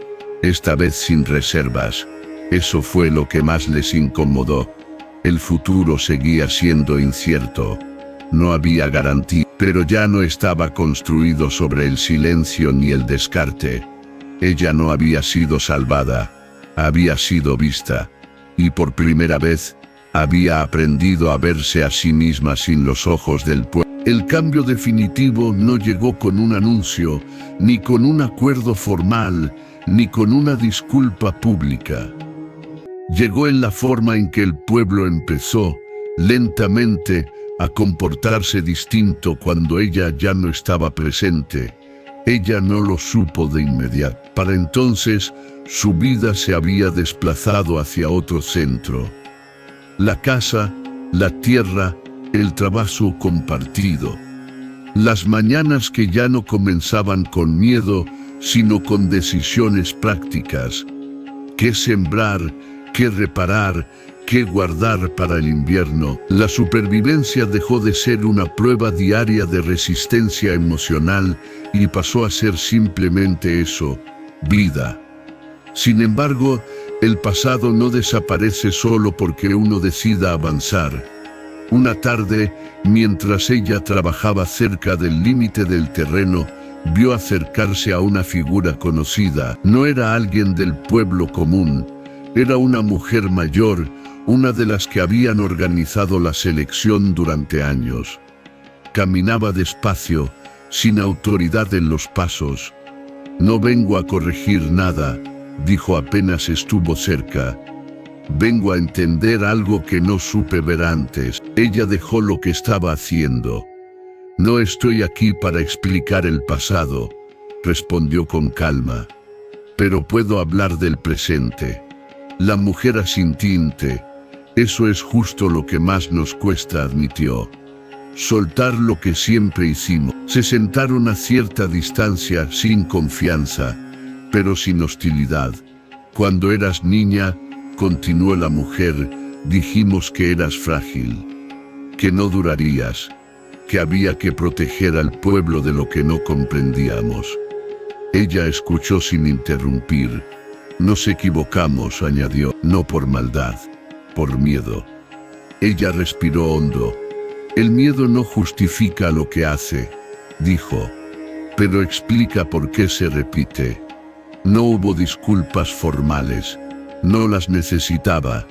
esta vez sin reservas. Eso fue lo que más les incomodó. El futuro seguía siendo incierto. No había garantía, pero ya no estaba construido sobre el silencio ni el descarte. Ella no había sido salvada, había sido vista, y por primera vez, había aprendido a verse a sí misma sin los ojos del pueblo. El cambio definitivo no llegó con un anuncio, ni con un acuerdo formal, ni con una disculpa pública. Llegó en la forma en que el pueblo empezó, lentamente, a comportarse distinto cuando ella ya no estaba presente. Ella no lo supo de inmediato. Para entonces, su vida se había desplazado hacia otro centro. La casa, la tierra, el trabajo compartido. Las mañanas que ya no comenzaban con miedo, sino con decisiones prácticas. ¿Qué sembrar? ¿Qué reparar? ¿Qué guardar para el invierno? La supervivencia dejó de ser una prueba diaria de resistencia emocional y pasó a ser simplemente eso, vida. Sin embargo, el pasado no desaparece solo porque uno decida avanzar. Una tarde, mientras ella trabajaba cerca del límite del terreno, vio acercarse a una figura conocida. No era alguien del pueblo común, era una mujer mayor, una de las que habían organizado la selección durante años. Caminaba despacio, sin autoridad en los pasos. No vengo a corregir nada, dijo apenas estuvo cerca. Vengo a entender algo que no supe ver antes. Ella dejó lo que estaba haciendo. No estoy aquí para explicar el pasado, respondió con calma. Pero puedo hablar del presente. La mujer asintiente. Eso es justo lo que más nos cuesta, admitió. Soltar lo que siempre hicimos. Se sentaron a cierta distancia, sin confianza, pero sin hostilidad. Cuando eras niña, continuó la mujer, dijimos que eras frágil, que no durarías, que había que proteger al pueblo de lo que no comprendíamos. Ella escuchó sin interrumpir. Nos equivocamos, añadió, no por maldad, por miedo. Ella respiró hondo. El miedo no justifica lo que hace, dijo, pero explica por qué se repite. No hubo disculpas formales, no las necesitaba.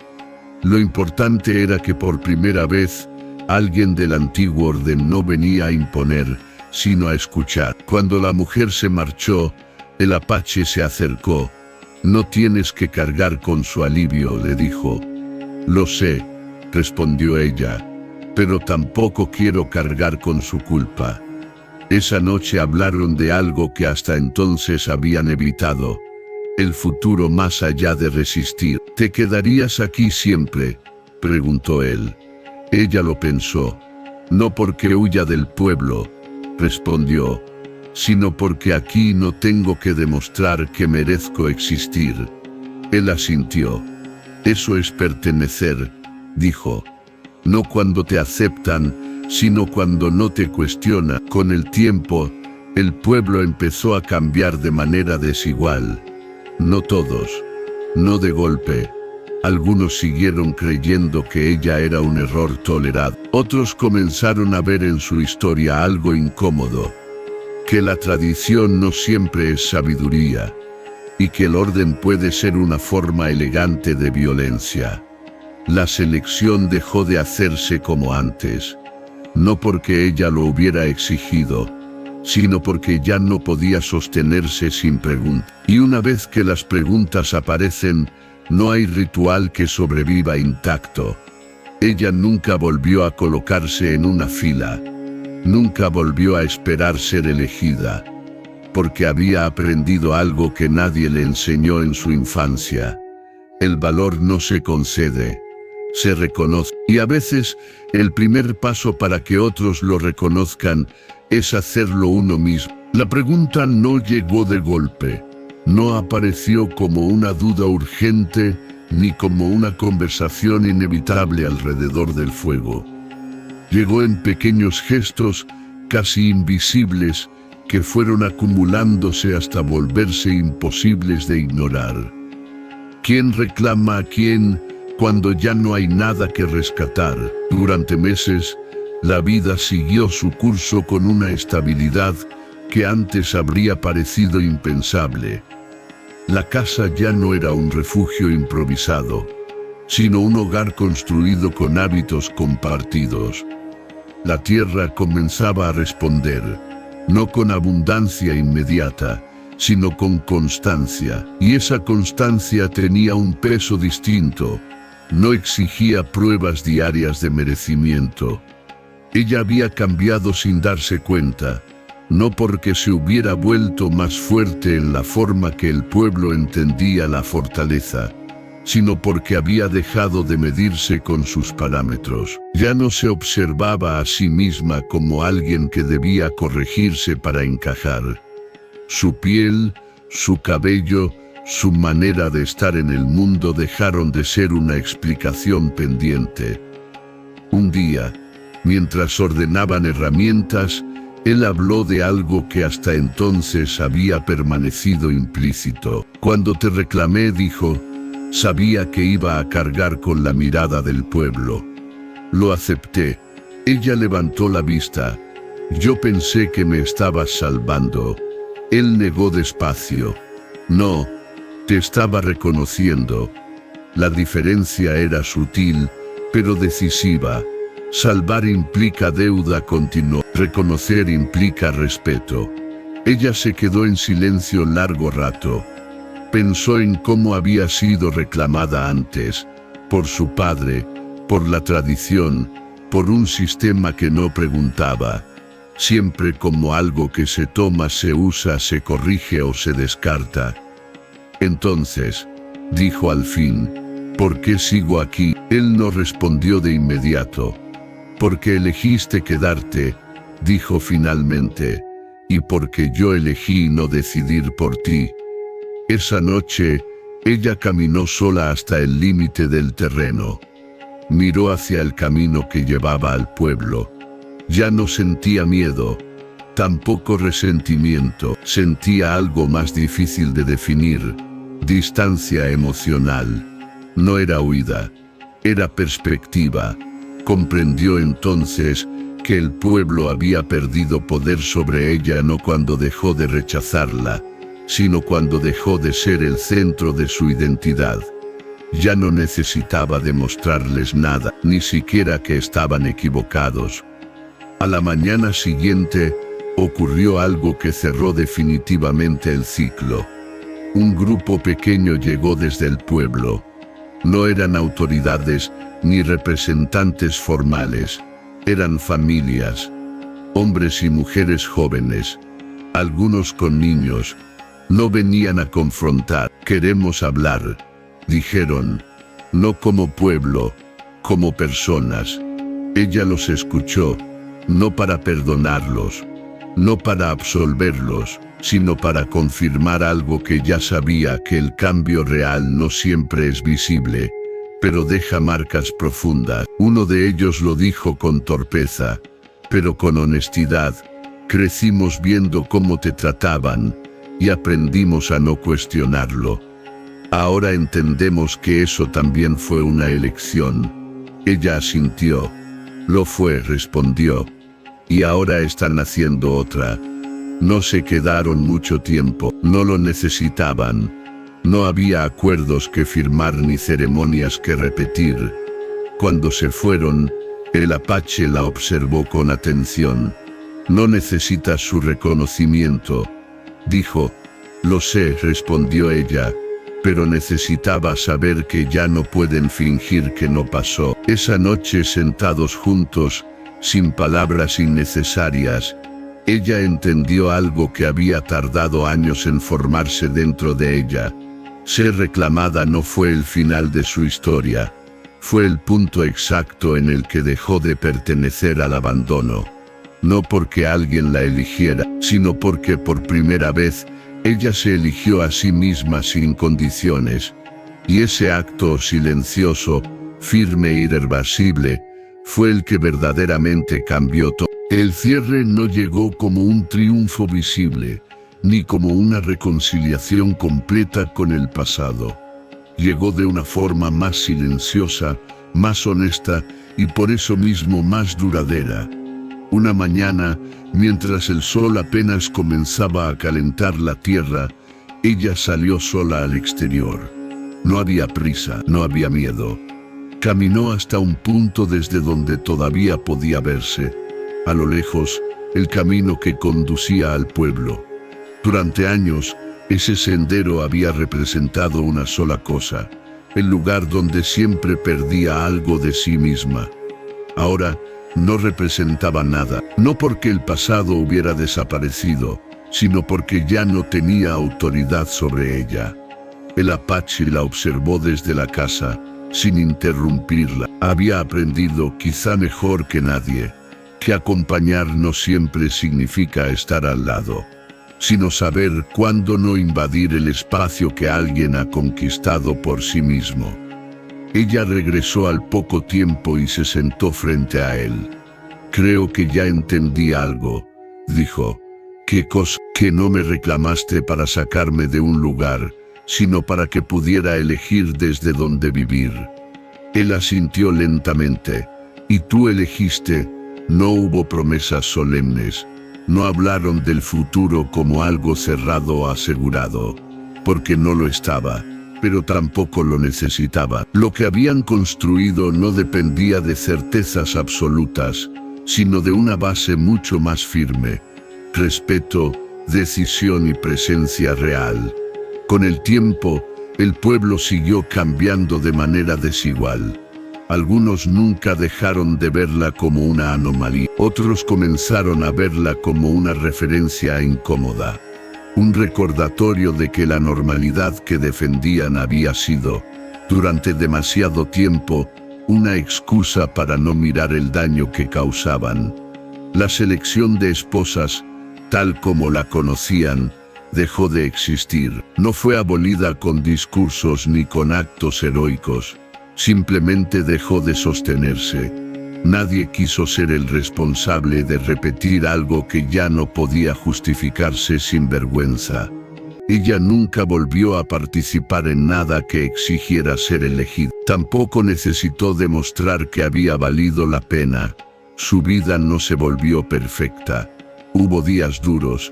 Lo importante era que por primera vez, alguien del antiguo orden no venía a imponer, sino a escuchar. Cuando la mujer se marchó, el apache se acercó. No tienes que cargar con su alivio, le dijo. Lo sé, respondió ella, pero tampoco quiero cargar con su culpa. Esa noche hablaron de algo que hasta entonces habían evitado, el futuro más allá de resistir. ¿Te quedarías aquí siempre?, preguntó él. Ella lo pensó. No porque huya del pueblo, respondió, sino porque aquí no tengo que demostrar que merezco existir. Él asintió. Eso es pertenecer, dijo. No cuando te aceptan, sino cuando no te cuestiona. Con el tiempo, el pueblo empezó a cambiar de manera desigual. No todos, no de golpe. Algunos siguieron creyendo que ella era un error tolerado. Otros comenzaron a ver en su historia algo incómodo. Que la tradición no siempre es sabiduría. Y que el orden puede ser una forma elegante de violencia. La selección dejó de hacerse como antes. No porque ella lo hubiera exigido, sino porque ya no podía sostenerse sin preguntas. Y una vez que las preguntas aparecen, no hay ritual que sobreviva intacto. Ella nunca volvió a colocarse en una fila. Nunca volvió a esperar ser elegida, porque había aprendido algo que nadie le enseñó en su infancia. El valor no se concede, se reconoce. Y a veces, el primer paso para que otros lo reconozcan es hacerlo uno mismo. La pregunta no llegó de golpe. No apareció como una duda urgente, ni como una conversación inevitable alrededor del fuego. Llegó en pequeños gestos, casi invisibles, que fueron acumulándose hasta volverse imposibles de ignorar. ¿Quién reclama a quién cuando ya no hay nada que rescatar? Durante meses, la vida siguió su curso con una estabilidad que antes habría parecido impensable. La casa ya no era un refugio improvisado, sino un hogar construido con hábitos compartidos. La tierra comenzaba a responder, no con abundancia inmediata, sino con constancia, y esa constancia tenía un peso distinto. No exigía pruebas diarias de merecimiento. Ella había cambiado sin darse cuenta, no porque se hubiera vuelto más fuerte en la forma que el pueblo entendía la fortaleza, sino porque había dejado de medirse con sus parámetros. Ya no se observaba a sí misma como alguien que debía corregirse para encajar. Su piel, su cabello, su manera de estar en el mundo dejaron de ser una explicación pendiente. Un día, mientras ordenaban herramientas, él habló de algo que hasta entonces había permanecido implícito. Cuando te reclamé, dijo, sabía que iba a cargar con la mirada del pueblo. Lo acepté. Ella levantó la vista. Yo pensé que me estabas salvando. Él negó despacio. No, te estaba reconociendo. La diferencia era sutil, pero decisiva. Salvar implica deuda, continuó. Reconocer implica respeto. Ella se quedó en silencio largo rato. Pensó en cómo había sido reclamada antes, por su padre, por la tradición, por un sistema que no preguntaba. Siempre como algo que se toma, se usa, se corrige o se descarta. Entonces, dijo al fin, ¿por qué sigo aquí? Él no respondió de inmediato. Porque elegiste quedarte, dijo finalmente, y porque yo elegí no decidir por ti. Esa noche, ella caminó sola hasta el límite del terreno. Miró hacia el camino que llevaba al pueblo. Ya no sentía miedo, tampoco resentimiento. Sentía algo más difícil de definir, distancia emocional. No era huida, era perspectiva. Comprendió entonces que el pueblo había perdido poder sobre ella no cuando dejó de rechazarla, sino cuando dejó de ser el centro de su identidad. Ya no necesitaba demostrarles nada, ni siquiera que estaban equivocados. A la mañana siguiente, ocurrió algo que cerró definitivamente el ciclo. Un grupo pequeño llegó desde el pueblo. No eran autoridades ni representantes formales. Eran familias, hombres y mujeres jóvenes, algunos con niños. No venían a confrontar. Queremos hablar, dijeron, no como pueblo, como personas. Ella los escuchó, no para perdonarlos, no para absolverlos, sino para confirmar algo que ya sabía, que el cambio real no siempre es visible, pero deja marcas profundas. Uno de ellos lo dijo con torpeza, pero con honestidad. Crecimos viendo cómo te trataban, y aprendimos a no cuestionarlo. Ahora entendemos que eso también fue una elección. Ella asintió. Lo fue, respondió. Y ahora están haciendo otra. No se quedaron mucho tiempo, no lo necesitaban. No había acuerdos que firmar ni ceremonias que repetir. Cuando se fueron, el apache la observó con atención. No necesitas su reconocimiento, dijo. Lo sé, respondió ella, pero necesitaba saber que ya no pueden fingir que no pasó. Esa noche, sentados juntos, sin palabras innecesarias, ella entendió algo que había tardado años en formarse dentro de ella. Ser reclamada no fue el final de su historia, fue el punto exacto en el que dejó de pertenecer al abandono. No porque alguien la eligiera, sino porque por primera vez ella se eligió a sí misma sin condiciones. Y ese acto silencioso, firme e irreversible, fue el que verdaderamente cambió todo. El cierre no llegó como un triunfo visible, ni como una reconciliación completa con el pasado. Llegó de una forma más silenciosa, más honesta y por eso mismo más duradera. Una mañana, mientras el sol apenas comenzaba a calentar la tierra, ella salió sola al exterior. No había prisa, no había miedo. Caminó hasta un punto desde donde todavía podía verse, a lo lejos, el camino que conducía al pueblo. Durante años, ese sendero había representado una sola cosa, el lugar donde siempre perdía algo de sí misma. Ahora, no representaba nada, no porque el pasado hubiera desaparecido, sino porque ya no tenía autoridad sobre ella. El apache la observó desde la casa, sin interrumpirla. Había aprendido, quizá mejor que nadie, que acompañar no siempre significa estar al lado, sino saber cuándo no invadir el espacio que alguien ha conquistado por sí mismo. Ella regresó al poco tiempo y se sentó frente a él. Creo que ya entendí algo, dijo. ¿Qué cosa? Que no me reclamaste para sacarme de un lugar, sino para que pudiera elegir desde dónde vivir. Él asintió lentamente. Y tú elegiste. No hubo promesas solemnes. No hablaron del futuro como algo cerrado o asegurado, porque no lo estaba, pero tampoco lo necesitaba. Lo que habían construido no dependía de certezas absolutas, sino de una base mucho más firme: respeto, decisión y presencia real. Con el tiempo, el pueblo siguió cambiando de manera desigual. Algunos nunca dejaron de verla como una anomalía. Otros comenzaron a verla como una referencia incómoda. Un recordatorio de que la normalidad que defendían había sido, durante demasiado tiempo, una excusa para no mirar el daño que causaban. La selección de esposas, tal como la conocían, dejó de existir. No fue abolida con discursos ni con actos heroicos. Simplemente dejó de sostenerse. Nadie quiso ser el responsable de repetir algo que ya no podía justificarse sin vergüenza. Ella nunca volvió a participar en nada que exigiera ser elegida. Tampoco necesitó demostrar que había valido la pena. Su vida no se volvió perfecta. Hubo días duros,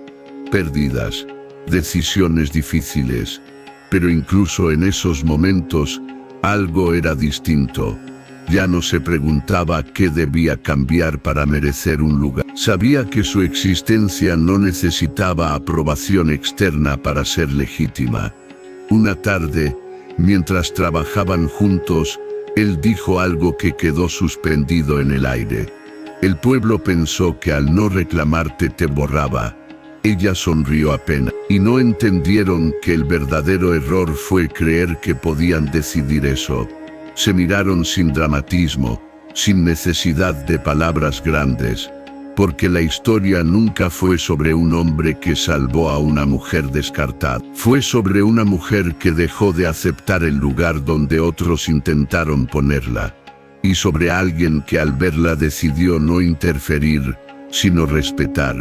pérdidas, decisiones difíciles. Pero incluso en esos momentos, algo era distinto. Ya no se preguntaba qué debía cambiar para merecer un lugar. Sabía que su existencia no necesitaba aprobación externa para ser legítima. Una tarde, mientras trabajaban juntos, él dijo algo que quedó suspendido en el aire. El pueblo pensó que al no reclamarte te borraba. Ella sonrió apenas, y no entendieron que el verdadero error fue creer que podían decidir eso. Se miraron sin dramatismo, sin necesidad de palabras grandes, porque la historia nunca fue sobre un hombre que salvó a una mujer descartada. Fue sobre una mujer que dejó de aceptar el lugar donde otros intentaron ponerla, y sobre alguien que al verla decidió no interferir, sino respetar.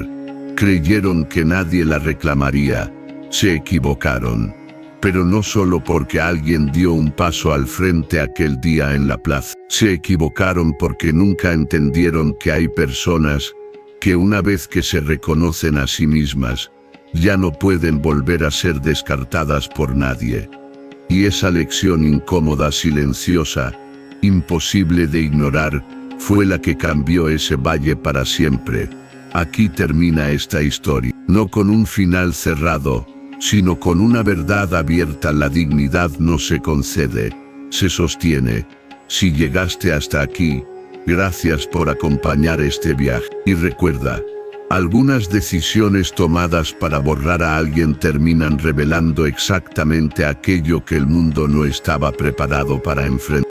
Creyeron que nadie la reclamaría. Se equivocaron. Pero no solo porque alguien dio un paso al frente aquel día en la plaza. Se equivocaron porque nunca entendieron que hay personas que una vez que se reconocen a sí mismas, ya no pueden volver a ser descartadas por nadie. Y esa lección incómoda, silenciosa, imposible de ignorar, fue la que cambió ese valle para siempre. Aquí termina esta historia, no con un final cerrado, sino con una verdad abierta. La dignidad no se concede, se sostiene. Si llegaste hasta aquí, gracias por acompañar este viaje. Y recuerda, algunas decisiones tomadas para borrar a alguien terminan revelando exactamente aquello que el mundo no estaba preparado para enfrentar.